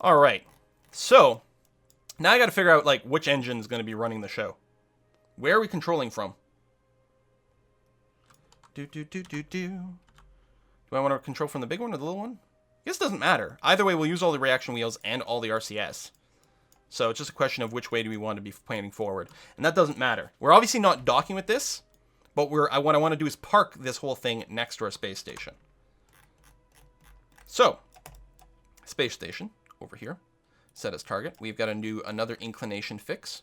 All right. So now I got to figure out like which engine is going to be running the show. Where are we controlling from? Do I want to control from the big one or the little one? I guess it doesn't matter. Either way, we'll use all the reaction wheels and all the RCS. So it's just a question of which way do we want to be planning forward. And that doesn't matter. We're obviously not docking with this, but what I want to do is park this whole thing next to our space station. So, space station over here. Set as target. We've got to do another inclination fix.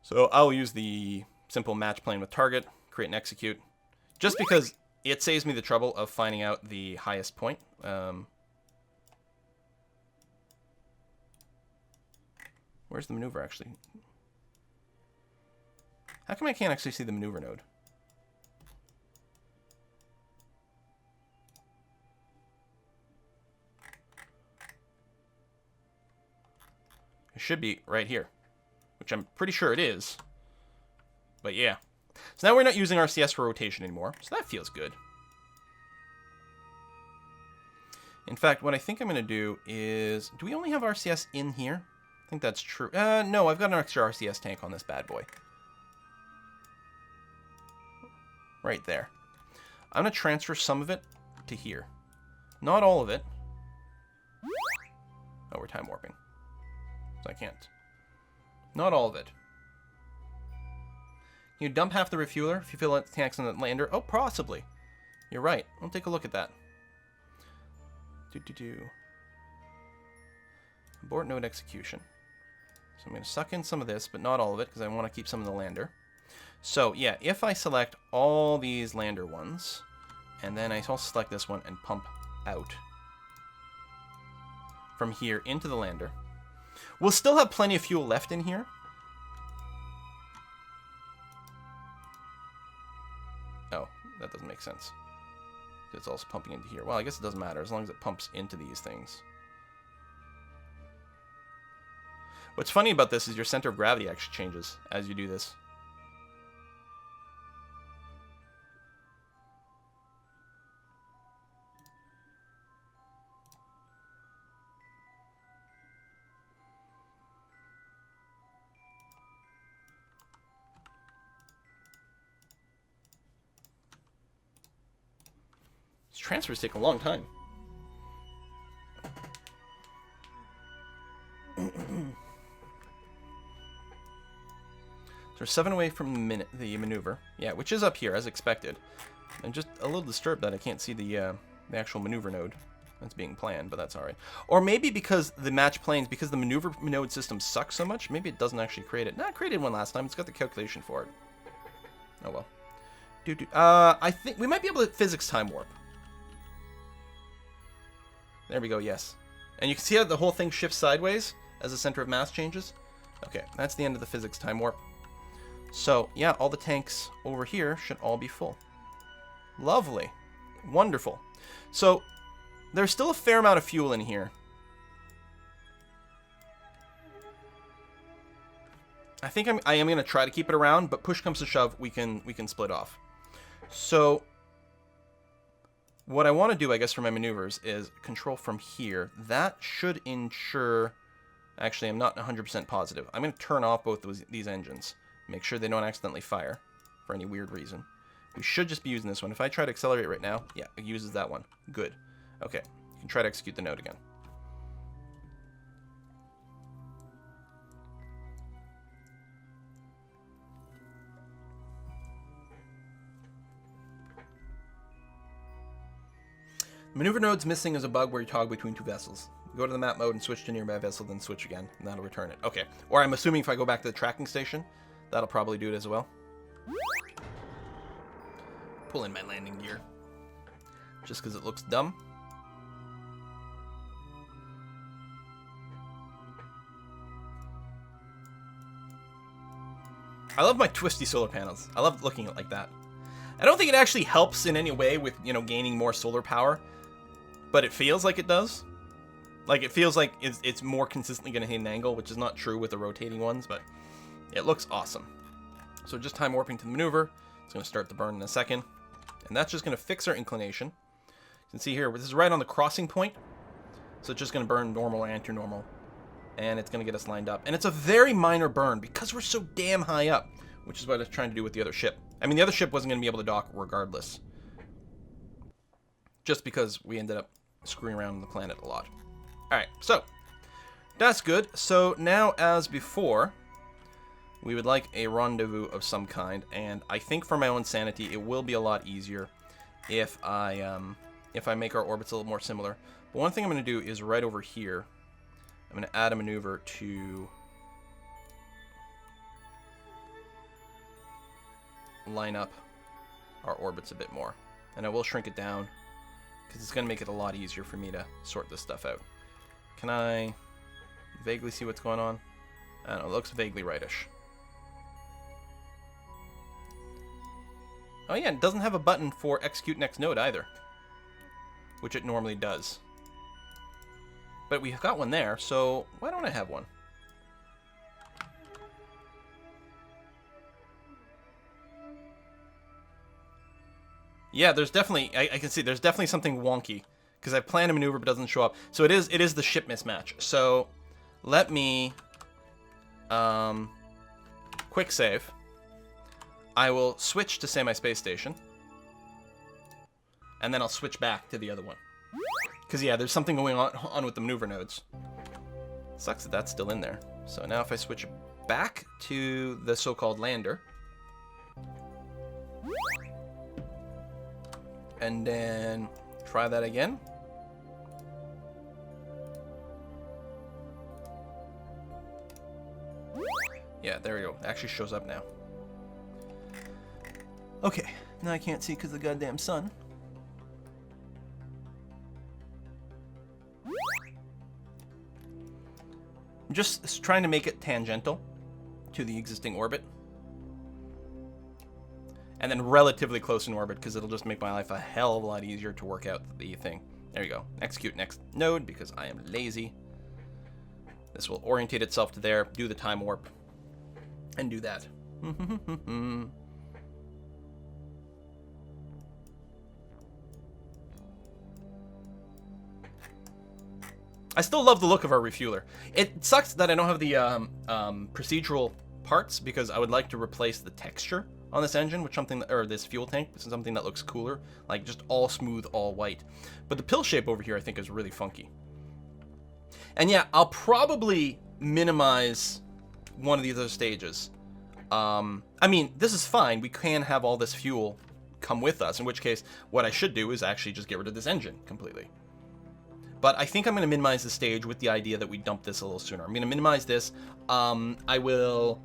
So I'll use the simple match plane with target, create and execute, just because it saves me the trouble of finding out the highest point. Where's the maneuver actually? How come I can't actually see the maneuver node? It should be right here, which I'm pretty sure it is. But yeah. So now we're not using RCS for rotation anymore, so that feels good. In fact, what I think I'm going to do is... Do we only have RCS in here? I think that's true. No, I've got an extra RCS tank on this bad boy. Right there. I'm going to transfer some of it to here. Not all of it. Oh, we're time warping. So I can't. Not all of it. Can you dump half the refueler if you feel like tanks on the lander? Oh, possibly. You're right. I'll take a look at that. Abort node execution. So I'm going to suck in some of this, but not all of it, because I want to keep some of the lander. So, yeah, if I select all these lander ones, and then I also select this one and pump out from here into the lander, we'll still have plenty of fuel left in here. Oh, that doesn't make sense. It's also pumping into here. Well, I guess it doesn't matter as long as it pumps into these things. What's funny about this is your center of gravity actually changes as you do this. These transfers take a long time. So we're 7 away from the maneuver. Yeah, which is up here, as expected. I'm just a little disturbed that I can't see the actual maneuver node that's being planned, but that's alright. Or maybe because the match planes, because the maneuver node system sucks so much, maybe it doesn't actually create it. No, it created one last time. It's got the calculation for it. Oh well. I think we might be able to physics time warp. There we go, yes. And you can see how the whole thing shifts sideways as the center of mass changes. Okay, that's the end of the physics time warp. So, yeah, all the tanks over here should all be full. Lovely. Wonderful. So, there's still a fair amount of fuel in here. I think I am going to try to keep it around, but push comes to shove, we can split off. So, what I want to do, I guess, for my maneuvers is control from here. That should ensure... Actually, I'm not 100% positive. I'm going to turn off both these engines. Make sure they don't accidentally fire for any weird reason. We should just be using this one. If I try to accelerate right now, yeah, it uses that one. Good. Okay, you can try to execute the node again. Maneuver node's missing is a bug where you toggle between two vessels. Go to the map mode and switch to nearby vessel, then switch again, and that'll return it. Okay. Or I'm assuming if I go back to the tracking station, that'll probably do it as well. Pull in my landing gear. Just because it looks dumb. I love my twisty solar panels. I love looking at it like that. I don't think it actually helps in any way with, you know, gaining more solar power, but it feels like it does. Like, it feels like it's more consistently going to hit an angle, which is not true with the rotating ones, but it looks awesome. So just time warping to the maneuver. It's going to start the burn in a second. And that's just going to fix our inclination. You can see here, this is right on the crossing point. So it's just going to burn normal or anti-normal. And it's going to get us lined up. And it's a very minor burn because we're so damn high up, which is what I was trying to do with the other ship. I mean, the other ship wasn't going to be able to dock regardless. Just because we ended up screwing around on the planet a lot. Alright, so that's good. So now, as before, we would like a rendezvous of some kind, and I think for my own sanity, it will be a lot easier if I make our orbits a little more similar. But one thing I'm going to do is right over here, I'm going to add a maneuver to line up our orbits a bit more, and I will shrink it down because it's going to make it a lot easier for me to sort this stuff out. Can I vaguely see what's going on? I don't know, it looks vaguely rightish. Oh yeah, it doesn't have a button for execute next node either, which it normally does. But we've got one there, so why don't I have one? Yeah, there's definitely, I can see there's definitely something wonky, because I planned a maneuver but it doesn't show up. So it is the ship mismatch. So let me quick save. I will switch to, say, my space station, and then I'll switch back to the other one. Because, yeah, there's something going on with the maneuver nodes. Sucks that that's still in there. So now if I switch back to the so-called lander, and then try that again. Yeah, there we go. It actually shows up now. Okay, now I can't see because of the goddamn sun. I'm just trying to make it tangential to the existing orbit. And then relatively close in orbit, because it'll just make my life a hell of a lot easier to work out the thing. There you go. Execute next node, because I am lazy. This will orientate itself to there, do the time warp, and do that. I still love the look of our refueler. It sucks that I don't have the procedural parts, because I would like to replace the texture on this engine with something, or this fuel tank, with something that looks cooler, like just all smooth, all white. But the pill shape over here, I think, is really funky. And yeah, I'll probably minimize one of these other stages. I mean, this is fine. We can have all this fuel come with us, in which case, what I should do is actually just get rid of this engine completely. But I think I'm going to minimize the stage with the idea that we dump this a little sooner. I'm going to minimize this. I will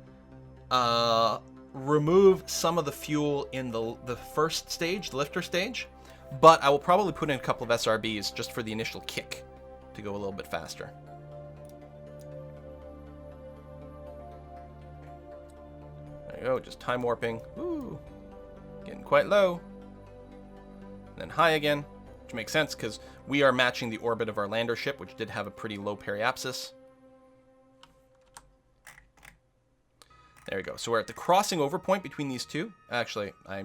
remove some of the fuel in the first stage, the lifter stage, but I will probably put in a couple of SRBs just for the initial kick to go a little bit faster. There you go, just time warping. Ooh, getting quite low. And then high again, which makes sense because we are matching the orbit of our lander ship, which did have a pretty low periapsis. There we go. So we're at the crossing over point between these two. Actually, I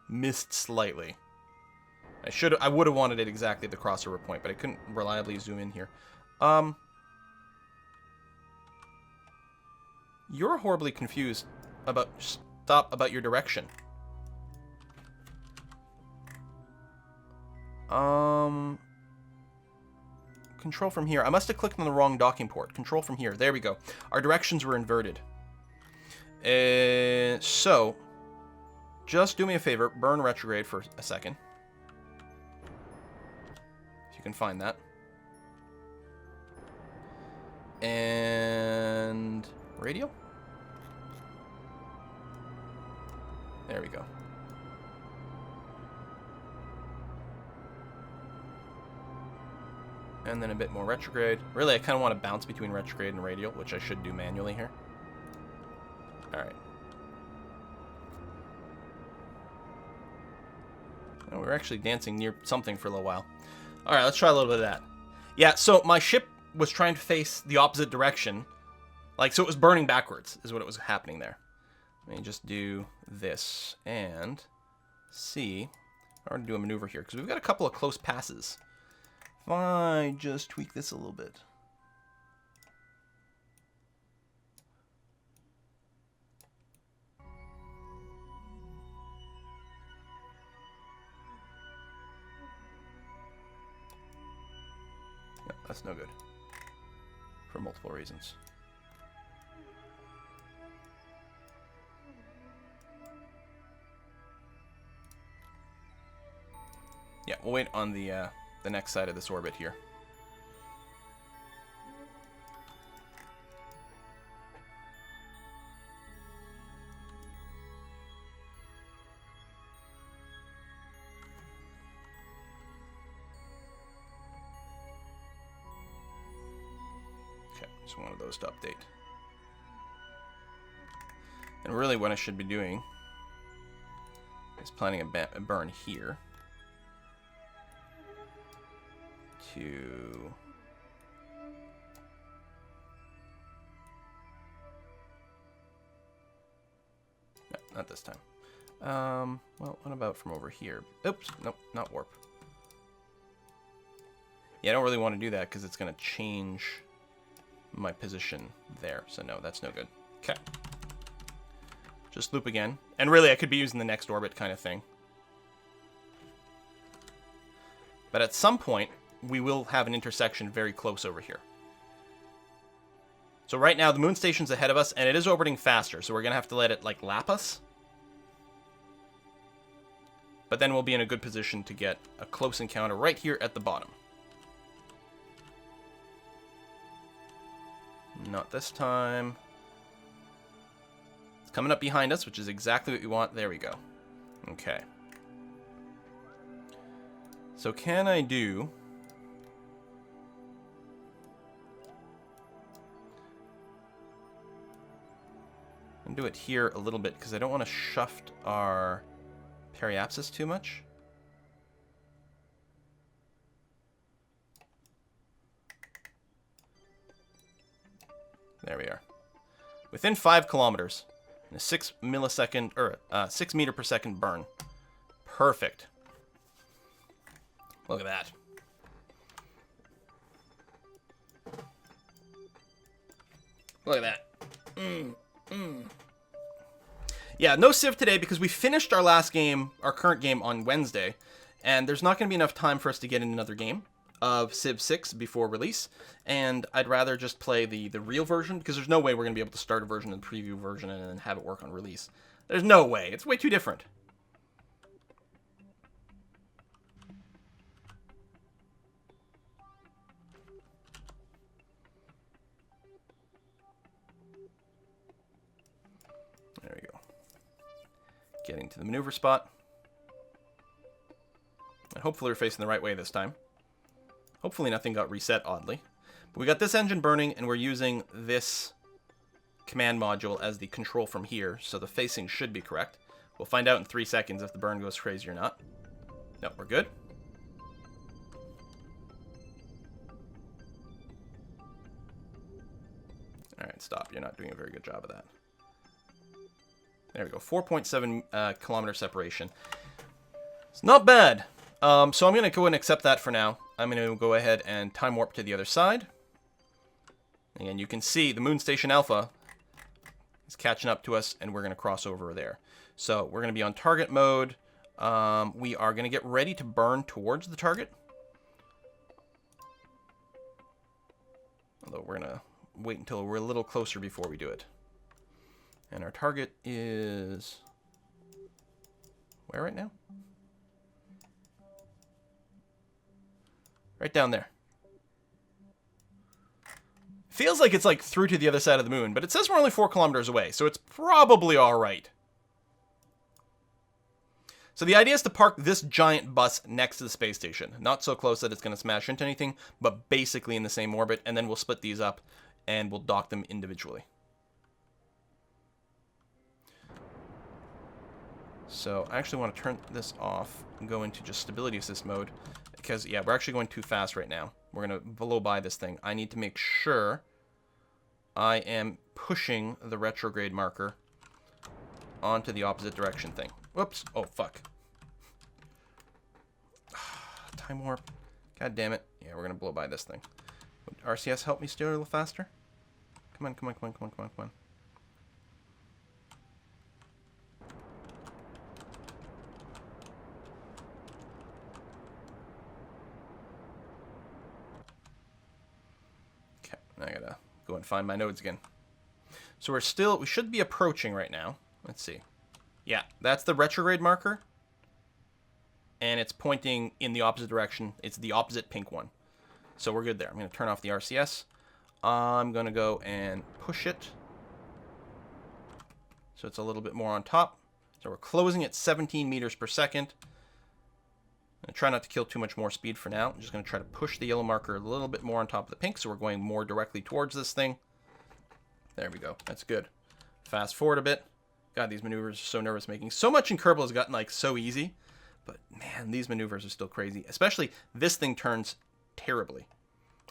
missed slightly. I would have wanted it exactly at the crossover point, but I couldn't reliably zoom in here. You're horribly confused about your direction. Control from here. I must have clicked on the wrong docking port. Control from here. There we go. Our directions were inverted. So, just do me a favor. Burn retrograde for a second. If you can find that. And radial. There we go. And then a bit more retrograde. Really, I kind of want to bounce between retrograde and radial, which I should do manually here. Alright. Oh, we're actually dancing near something for a little while. Alright, let's try a little bit of that. Yeah, so my ship was trying to face the opposite direction. Like, so it was burning backwards, is what it was happening there. Let me just do this and see. I want to do a maneuver here, because we've got a couple of close passes. If I just tweak this a little bit. No, that's no good. For multiple reasons. Yeah, we'll wait on the next side of this orbit here. Okay, just one of those to update. And really what I should be doing is planning a burn here. To no, not this time. Well, what about from over here? Oops, nope, not warp. Yeah, I don't really want to do that because it's going to change my position there. So no, that's no good. Okay. Just loop again. And really, I could be using the next orbit kind of thing. But at some point, we will have an intersection very close over here. So right now, the moon station's ahead of us, and it is orbiting faster, so we're going to have to let it, like, lap us. But then we'll be in a good position to get a close encounter right here at the bottom. Not this time. It's coming up behind us, which is exactly what we want. There we go. Okay. So can I do... and do it here a little bit because I don't want to shuft our periapsis too much. There we are. Within 5 kilometers, in a 6 millisecond or 6 meter per second burn. Perfect. Look at that. Look at that. Yeah, no Civ today because we finished our last game, our current game, on Wednesday, and there's not going to be enough time for us to get in another game of Civ 6 before release, and I'd rather just play the real version because there's no way we're going to be able to start a version and preview version and then have it work on release. There's no way. It's way too different. There we go. Getting to the maneuver spot. And hopefully we're facing the right way this time. Hopefully nothing got reset oddly. But we got this engine burning and we're using this command module as the control from here, so the facing should be correct. We'll find out in 3 seconds if the burn goes crazy or not. No, we're good. Alright, stop. You're not doing a very good job of that. There we go. 4.7 kilometer separation. It's not bad. So I'm going to go and accept that for now. I'm going to go ahead and time warp to the other side. And you can see the Moon Station Alpha is catching up to us, and we're going to cross over there. So we're going to be on target mode. We are going to get ready to burn towards the target. Although we're going to wait until we're a little closer before we do it. And our target is... where right now? Right down there. Feels like it's like through to the other side of the moon, but it says we're only 4 kilometers away, so it's probably all right. So the idea is to park this giant bus next to the space station. Not so close that it's going to smash into anything, but basically in the same orbit, and then we'll split these up and we'll dock them individually. So I actually want to turn this off and go into just stability assist mode because, yeah, we're actually going too fast right now. We're going to blow by this thing. I need to make sure I am pushing the retrograde marker onto the opposite direction thing. Whoops. Oh, fuck. Time warp. God damn it. Yeah, we're going to blow by this thing. Would RCS help me steer a little faster? Come on, come on, come on, come on, come on, come on. Okay, now I gotta go and find my nodes again. So we should be approaching right now. Let's see. Yeah, that's the retrograde marker. And it's pointing in the opposite direction. It's the opposite pink one. So we're good there. I'm going to turn off the RCS. I'm going to go and push it. So it's a little bit more on top. So we're closing at 17 meters per second. I'm going to try not to kill too much more speed for now. I'm just going to try to push the yellow marker a little bit more on top of the pink. So we're going more directly towards this thing. There we go. That's good. Fast forward a bit. God, these maneuvers are so nervous making. So much in Kerbal has gotten like so easy. But man, these maneuvers are still crazy. Especially this thing turns terribly.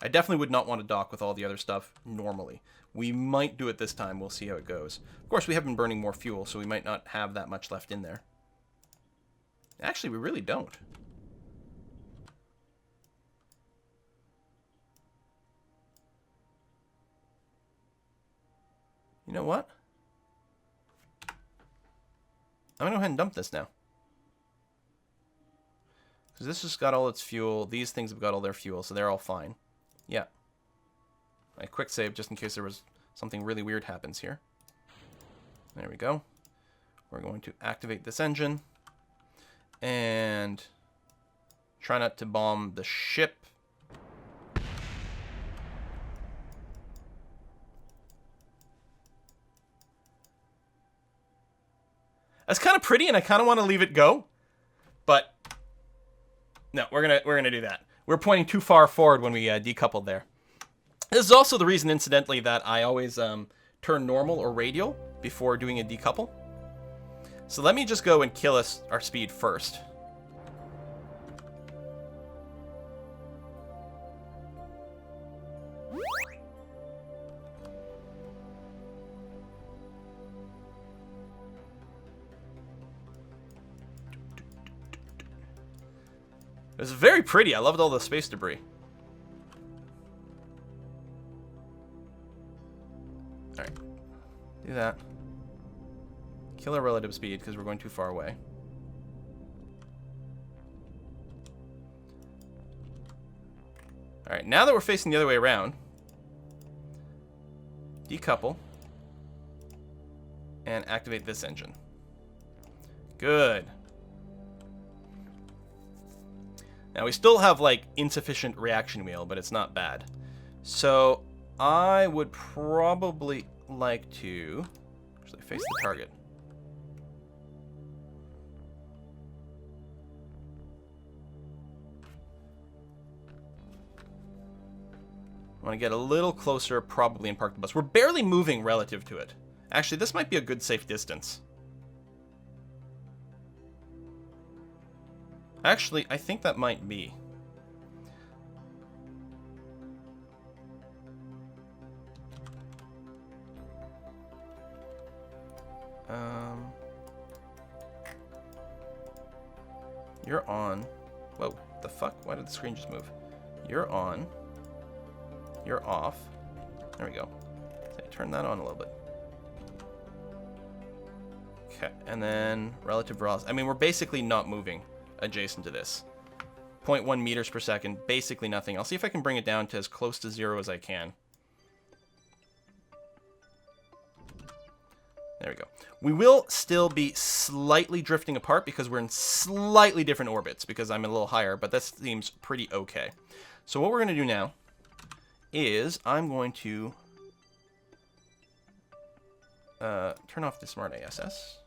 I definitely would not want to dock with all the other stuff normally. We might do it this time. We'll see how it goes. Of course, we have been burning more fuel, so we might not have that much left in there. Actually, we really don't. You know what? I'm going to go ahead and dump this now. Because this has got all its fuel. These things have got all their fuel, so they're all fine. Yeah. I quick save just in case there was something really weird happens here. There we go. We're going to activate this engine. And try not to bomb the ship. That's kind of pretty, and I kind of want to leave it go, but no, we're gonna do that. We're pointing too far forward when we decoupled there. This is also the reason, incidentally, that I always turn normal or radial before doing a decouple. So let me just go and kill our speed first. It was very pretty. I loved all the space debris. Alright. Do that. Kill our relative speed because we're going too far away. Alright, now that we're facing the other way around, decouple and activate this engine. Good. Now, we still have, like, insufficient reaction wheel, but it's not bad. So, I would probably like to actually face the target. I want to get a little closer, probably, and park the bus. We're barely moving relative to it. Actually, this might be a good safe distance. Actually, I think that might be. You're on. Whoa, the fuck? Why did the screen just move? You're on. You're off. There we go. So turn that on a little bit. Okay, and then relative velocity. I mean, we're basically not moving adjacent to this. 0.1 meters per second, basically nothing. I'll see if I can bring it down to as close to 0 as I can. There we go. We will still be slightly drifting apart because we're in slightly different orbits because I'm a little higher, but that seems pretty okay. So what we're going to do now is I'm going to turn off the Smart ASS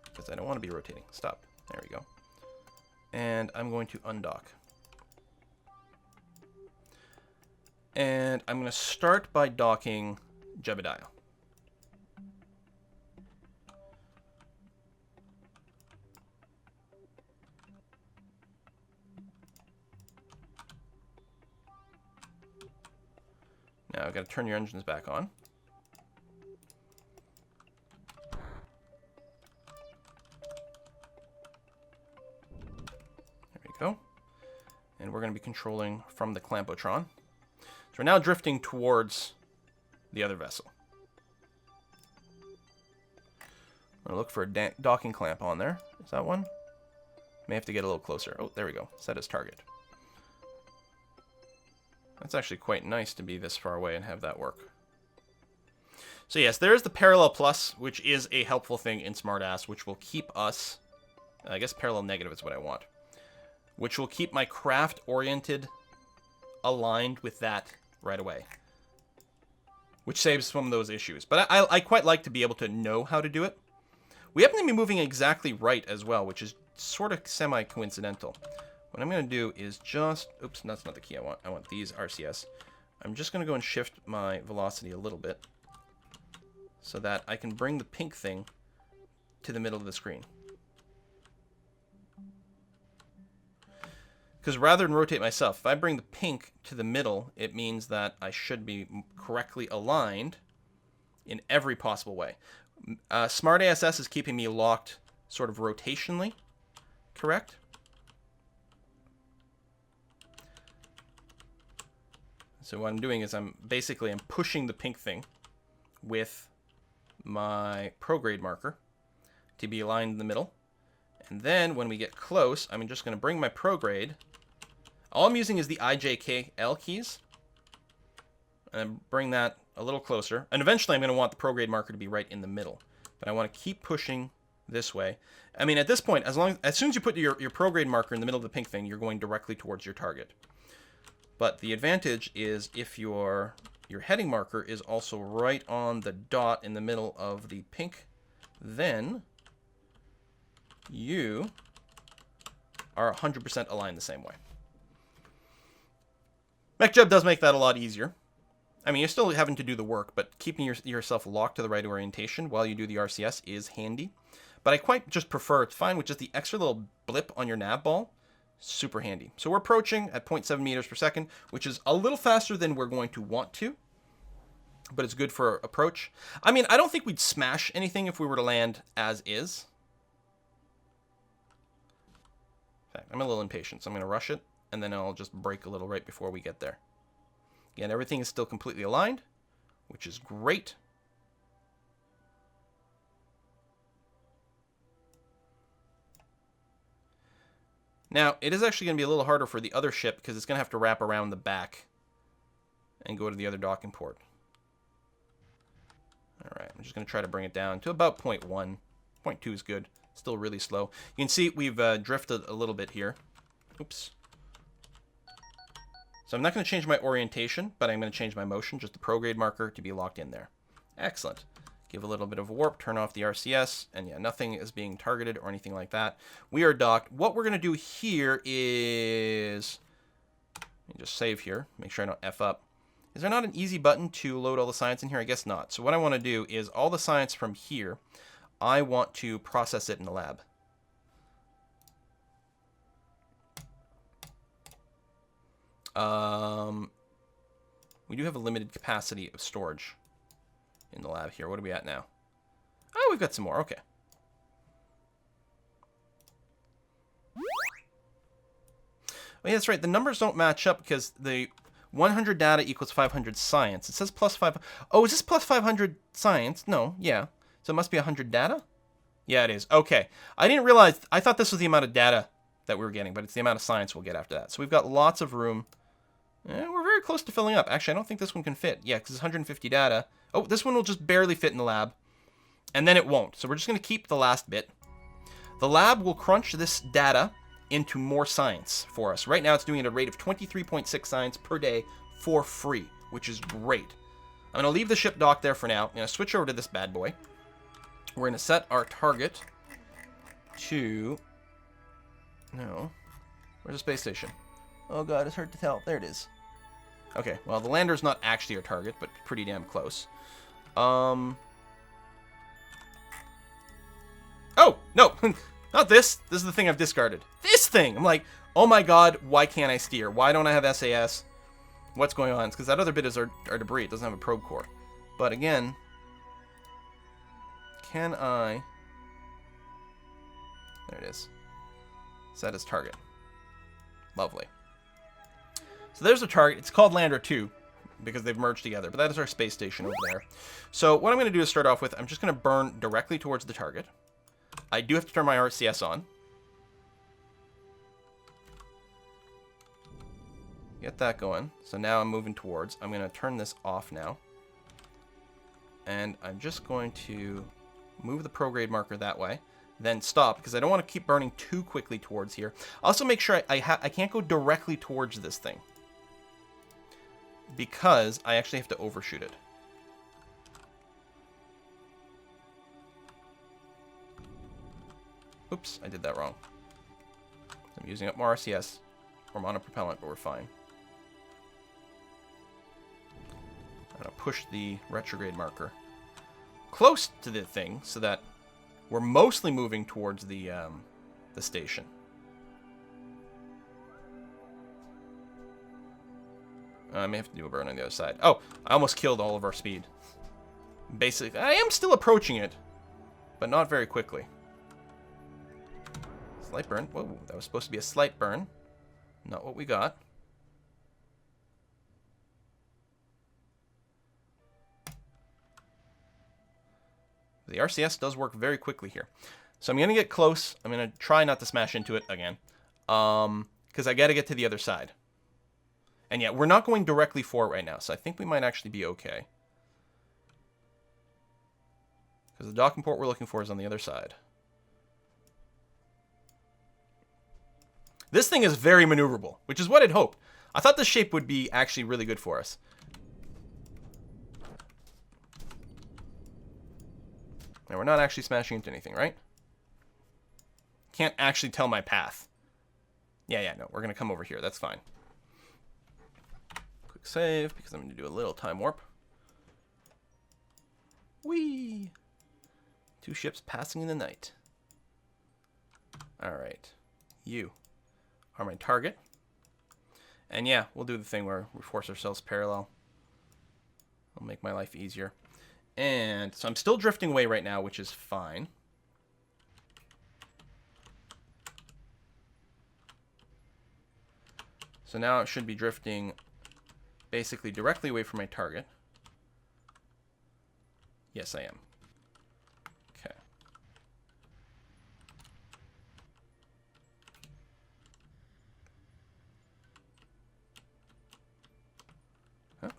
because I don't want to be rotating. Stop. There we go. And I'm going to undock. And I'm going to start by docking Jebediah. Now I've got to turn your engines back on. There we go. And we're going to be controlling from the Clampotron. So we're now drifting towards the other vessel. I'm going to look for a docking clamp on there. Is that one? May have to get a little closer. Oh, there we go. Set as target. That's actually quite nice to be this far away and have that work. So yes, there is the Parallel Plus, which is a helpful thing in Smartass, which will keep us... I guess Parallel Negative is what I want. Which will keep my craft oriented, aligned with that right away. Which saves some of those issues. But I quite like to be able to know how to do it. We happen to be moving exactly right as well, which is sort of semi-coincidental. What I'm going to do is just... Oops, that's not the key I want. I want these RCS. I'm just going to go and shift my velocity a little bit so that I can bring the pink thing to the middle of the screen. Because rather than rotate myself, if I bring the pink to the middle, it means that I should be correctly aligned in every possible way. SmartASS is keeping me locked sort of rotationally, correct? So what I'm doing is I'm pushing the pink thing with my prograde marker to be aligned in the middle. And then when we get close, I'm just going to bring my prograde. All I'm using is the IJKL keys. And bring that a little closer. And eventually I'm going to want the prograde marker to be right in the middle. But I want to keep pushing this way. I mean, at this point, as soon as you put your prograde marker in the middle of the pink thing, you're going directly towards your target. But the advantage is if your heading marker is also right on the dot in the middle of the pink, then you are 100% aligned the same way. MechJeb does make that a lot easier. I mean, you're still having to do the work, but keeping yourself locked to the right orientation while you do the RCS is handy. But I quite just prefer, it's fine with just the extra little blip on your nav ball. Super handy. So we're approaching at 0.7 meters per second, which is a little faster than we're going to want to. But it's good for approach. I mean, I don't think we'd smash anything if we were to land as is. In fact, I'm a little impatient, so I'm going to rush it. And then I'll just brake a little right before we get there. Again, everything is still completely aligned, which is great. Now, it is actually going to be a little harder for the other ship because it's going to have to wrap around the back and go to the other docking port. Alright, I'm just going to try to bring it down to about 0.1. 0.2 is good. Still really slow. You can see we've drifted a little bit here. Oops. So I'm not going to change my orientation, but I'm going to change my motion, just the prograde marker to be locked in there. Excellent. Give a little bit of a warp, turn off the RCS, and yeah, nothing is being targeted or anything like that. We are docked. What we're going to do here is... Let me just save here, make sure I don't F up. Is there not an easy button to load all the science in here? I guess not. So what I want to do is all the science from here, I want to process it in the lab. We do have a limited capacity of storage in the lab here. What are we at now? Oh, we've got some more. Okay. Oh, yeah, that's right. The numbers don't match up because the 100 data equals 500 science. It says plus 5. Oh, is this plus 500 science? No, yeah. So it must be 100 data? Yeah, it is. Okay. I didn't realize. I thought this was the amount of data that we were getting, but it's the amount of science we'll get after that. So we've got lots of room. We're very close to filling up. Actually, I don't think this one can fit. Yeah, because it's 150 data. Oh, this one will just barely fit in the lab. And then it won't. So we're just going to keep the last bit. The lab will crunch this data into more science for us. Right now, it's doing it at a rate of 23.6 science per day for free, which is great. I'm going to leave the ship docked there for now. I'm going to switch over to this bad boy. We're going to set our target to... No. Where's the space station? Oh, God, it's hard to tell. There it is. Okay, well, the lander's not actually our target, but pretty damn close. Oh, no, not this. This is the thing I've discarded. This thing! I'm like, oh my God, why can't I steer? Why don't I have SAS? What's going on? It's because that other bit is our debris. It doesn't have a probe core. But again, can I... There it is. Set as target. Lovely. So there's the target. It's called Lander 2 because they've merged together, but that is our space station over there. So what I'm going to do to start off with, I'm just going to burn directly towards the target. I do have to turn my RCS on. Get that going. So now I'm moving towards. I'm going to turn this off now. And I'm just going to move the prograde marker that way. Then stop, because I don't want to keep burning too quickly towards here. Also make sure I can't go directly towards this thing, because I actually have to overshoot it. Oops, I did that wrong. I'm using up more RCS or monopropellant, but we're fine. I'm going to push the retrograde marker close to the thing so that we're mostly moving towards the station. I may have to do a burn on the other side. Oh, I almost killed all of our speed. Basically, I am still approaching it, but not very quickly. Slight burn. Whoa, that was supposed to be a slight burn. Not what we got. The RCS does work very quickly here. So I'm going to get close. I'm going to try not to smash into it again, because I got to get to the other side. And yeah, we're not going directly for it right now, so I think we might actually be okay. Because the docking port we're looking for is on the other side. This thing is very maneuverable, which is what I'd hoped. I thought this shape would be actually really good for us. Now, we're not actually smashing into anything, right? Can't actually tell my path. Yeah, no, we're going to come over here. That's fine. Quick save, because I'm going to do a little time warp. Whee! 2 ships passing in the night. Alright. You are my target. And yeah, we'll do the thing where we force ourselves parallel. It'll make my life easier. And so I'm still drifting away right now, which is fine. So now it should be drifting basically directly away from my target. Yes, I am. Okay.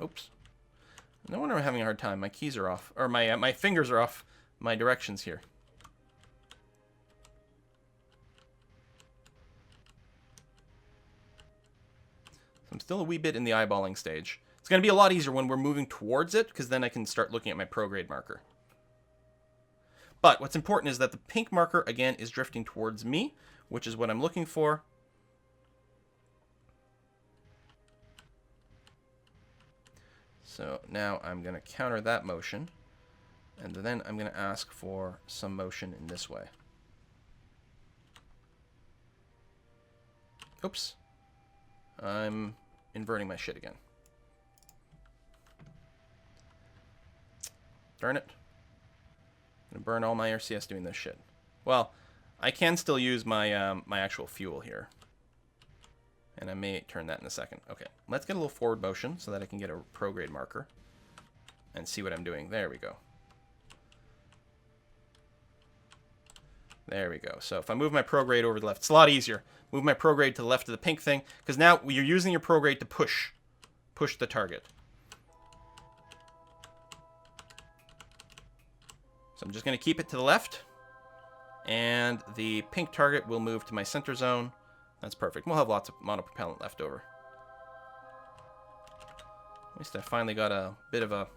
Oops. No wonder I'm having a hard time. My keys are off. Or my fingers are off my directions here. So I'm still a wee bit in the eyeballing stage. It's going to be a lot easier when we're moving towards it, because then I can start looking at my prograde marker. But what's important is that the pink marker, again, is drifting towards me, which is what I'm looking for. So now I'm going to counter that motion, and then I'm going to ask for some motion in this way. Oops. I'm inverting my shit again. Darn it. I'm going to burn all my RCS doing this shit. Well, I can still use my my actual fuel here. And I may turn that in a second. Okay, let's get a little forward motion so that I can get a prograde marker and see what I'm doing. There we go. There we go. So if I move my prograde over to the left, it's a lot easier. Move my prograde to the left of the pink thing, because now you're using your prograde to push the target. So I'm just going to keep it to the left, and the pink target will move to my center zone. That's perfect. We'll have lots of monopropellant left over. At least I finally got a bit of a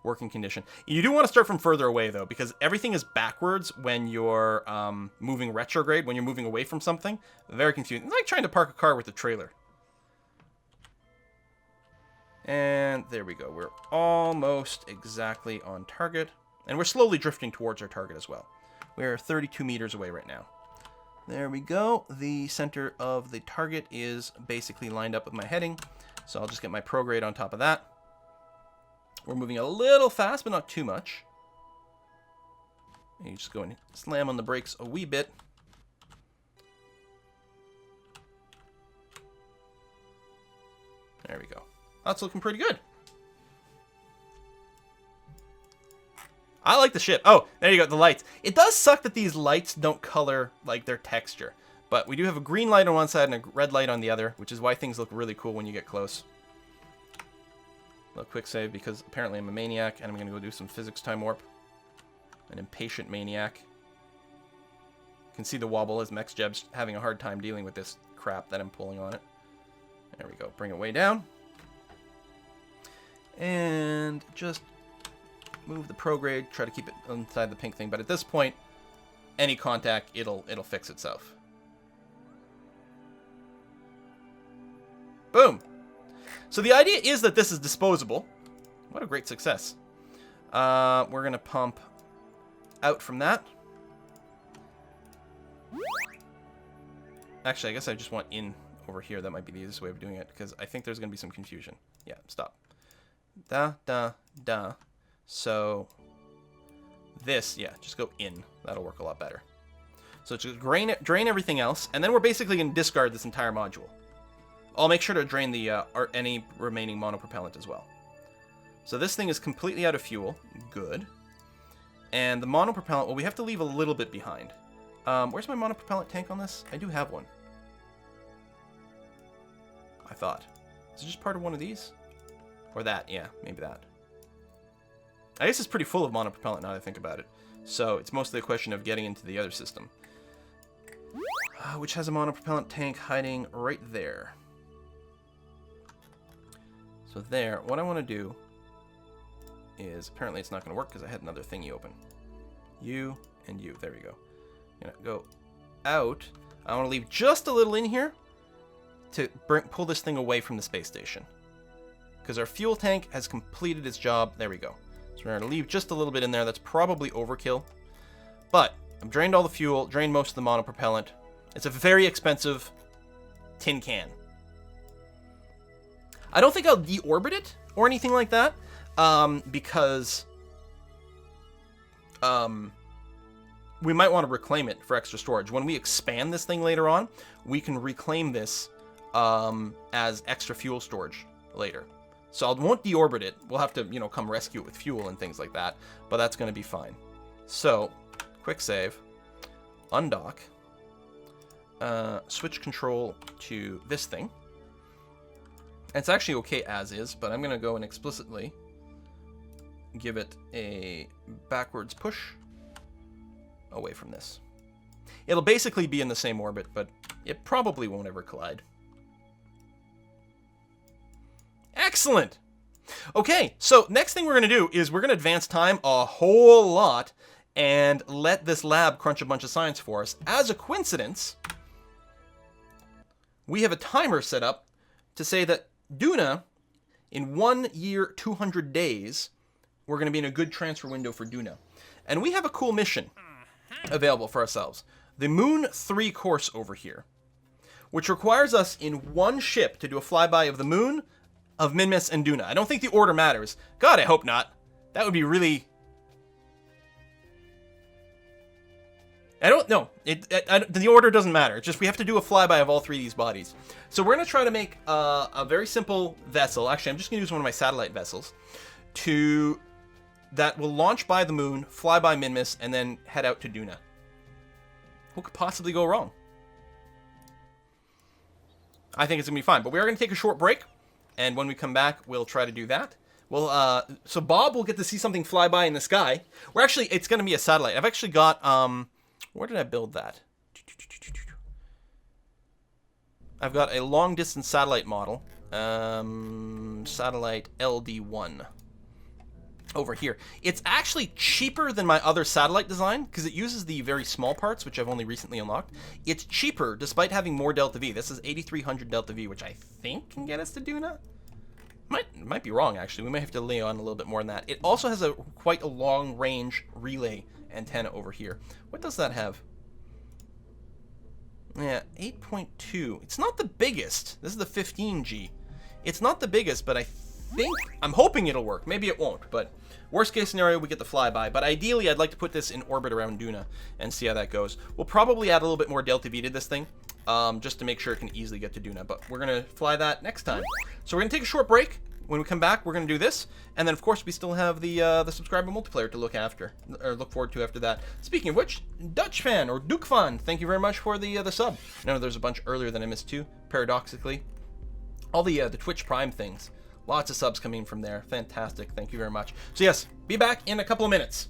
working condition. You do want to start from further away, though, because everything is backwards when you're moving retrograde, when you're moving away from something. Very confusing. It's like trying to park a car with a trailer. And there we go. We're almost exactly on target. And we're slowly drifting towards our target as well. We're 32 meters away right now. There we go. The center of the target is basically lined up with my heading. So I'll just get my prograde on top of that. We're moving a little fast, but not too much. And you just go and slam on the brakes a wee bit. There we go. That's looking pretty good. I like the ship. Oh, there you go, the lights. It does suck that these lights don't color like their texture. But we do have a green light on one side and a red light on the other, which is why things look really cool when you get close. A little quick save because apparently I'm a maniac and I'm going to go do some physics time warp. An impatient maniac. You can see the wobble as MechJeb's having a hard time dealing with this crap that I'm pulling on it. There we go. Bring it way down. And just move the prograde. Try to keep it inside the pink thing. But at this point, any contact, it'll fix itself. Boom. So the idea is that this is disposable. What a great success. We're going to pump out from that. Actually, I guess I just want in over here. That might be the easiest way of doing it, because I think there's going to be some confusion. Yeah, stop. Da, da, da. So this, yeah, just go in. That'll work a lot better. So just drain everything else, and then we're basically going to discard this entire module. I'll make sure to drain the any remaining monopropellant as well. So this thing is completely out of fuel. Good. And the monopropellant, well, we have to leave a little bit behind. Where's my monopropellant tank on this? I do have one. I thought. Is it just part of one of these? Or that, yeah, maybe that. I guess it's pretty full of monopropellant now that I think about it. So it's mostly a question of getting into the other system. Which has a monopropellant tank hiding right there. So there, what I want to do is, apparently it's not going to work because I had another thingy open. You and you, there we go. I'm going to go out. I want to leave just a little in here to pull this thing away from the space station. Because our fuel tank has completed its job. There we go. So we're going to leave just a little bit in there. That's probably overkill. But I've drained all the fuel, drained most of the monopropellant. It's a very expensive tin can. I don't think I'll deorbit it or anything like that, because we might want to reclaim it for extra storage. When we expand this thing later on, we can reclaim this as extra fuel storage later. So I won't deorbit it. We'll have to, come rescue it with fuel and things like that, but that's going to be fine. So, quick save, undock, switch control to this thing. It's actually okay as is, but I'm going to go and explicitly give it a backwards push away from this. It'll basically be in the same orbit, but it probably won't ever collide. Excellent! Okay, so next thing we're going to do is we're going to advance time a whole lot and let this lab crunch a bunch of science for us. As a coincidence, we have a timer set up to say that Duna, in 1 year, 200 days, we're going to be in a good transfer window for Duna. And we have a cool mission available for ourselves. The Moon 3 course over here, which requires us in one ship to do a flyby of the Moon, of Minmus, and Duna. I don't think the order matters. God, I hope not. That would be really... I don't know. The order doesn't matter. It's just we have to do a flyby of all three of these bodies. So we're going to try to make a very simple vessel. Actually, I'm just going to use one of my satellite vessels that will launch by the Moon, fly by Minmus, and then head out to Duna. What could possibly go wrong? I think it's going to be fine. But we are going to take a short break, and when we come back, we'll try to do that. Well, so Bob will get to see something fly by in the sky. It's going to be a satellite. I've actually got... where did I build that? I've got a long-distance satellite model. Satellite LD1. Over here. It's actually cheaper than my other satellite design, because it uses the very small parts, which I've only recently unlocked. It's cheaper, despite having more Delta V. This is 8300 Delta V, which I think can get us to Duna. Might be wrong, actually. We might have to lay on a little bit more than that. It also has quite a long-range relay antenna over here. What does that have? Yeah, 8.2. It's not the biggest. This is the 15G. It's not the biggest, but I'm hoping it'll work. Maybe it won't, but worst case scenario, we get the flyby. But ideally, I'd like to put this in orbit around Duna and see how that goes. We'll probably add a little bit more Delta V to this thing, just to make sure it can easily get to Duna. But we're going to fly that next time. So we're going to take a short break. When we come back, we're going to do this, and then of course we still have the subscriber multiplayer to look forward to after that. Speaking of which, Dutch fan or Duke fan, thank you very much for the sub. I know there's a bunch earlier than I missed too. Paradoxically, all the Twitch Prime things, lots of subs coming from there. Fantastic, thank you very much. So yes, be back in a couple of minutes.